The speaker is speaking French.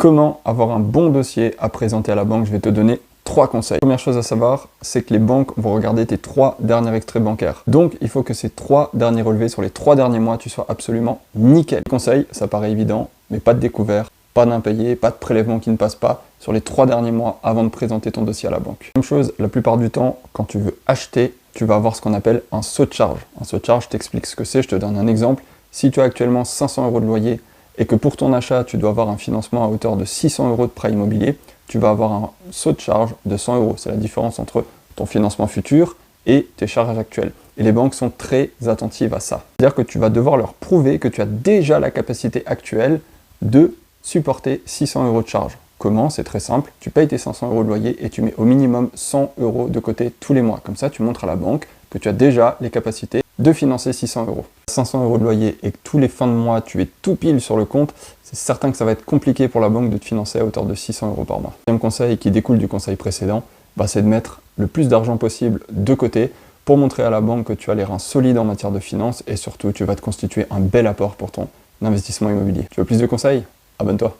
Comment avoir un bon dossier à présenter à la banque? Je vais te donner 3 conseils. Première chose à savoir, c'est que les banques vont regarder tes 3 derniers extraits bancaires. Donc, il faut que ces 3 derniers relevés sur les 3 derniers mois, tu sois absolument nickel. Conseil, ça paraît évident, mais pas de découvert, pas d'impayé, pas de prélèvement qui ne passe pas sur les 3 derniers mois avant de présenter ton dossier à la banque. Même chose, la plupart du temps, quand tu veux acheter, tu vas avoir ce qu'on appelle un saut de charge. Un saut de charge, je t'explique ce que c'est, je te donne un exemple. Si tu as actuellement 500 € de loyer et que pour ton achat, tu dois avoir un financement à hauteur de 600 € de prêt immobilier, tu vas avoir un saut de charge de 100 €. C'est la différence entre ton financement futur et tes charges actuelles. Et les banques sont très attentives à ça. C'est-à-dire que tu vas devoir leur prouver que tu as déjà la capacité actuelle de supporter 600 € de charge. Comment? C'est très simple. Tu payes tes 500 € de loyer et tu mets au minimum 100 € de côté tous les mois. Comme ça, tu montres à la banque que tu as déjà les capacités de financer 600 €. 500 € de loyer et que tous les fins de mois, tu es tout pile sur le compte, c'est certain que ça va être compliqué pour la banque de te financer à hauteur de 600 € par mois. Le deuxième conseil qui découle du conseil précédent, c'est de mettre le plus d'argent possible de côté pour montrer à la banque que tu as les reins solides en matière de finances et surtout, tu vas te constituer un bel apport pour ton investissement immobilier. Tu veux plus de conseils? Abonne-toi.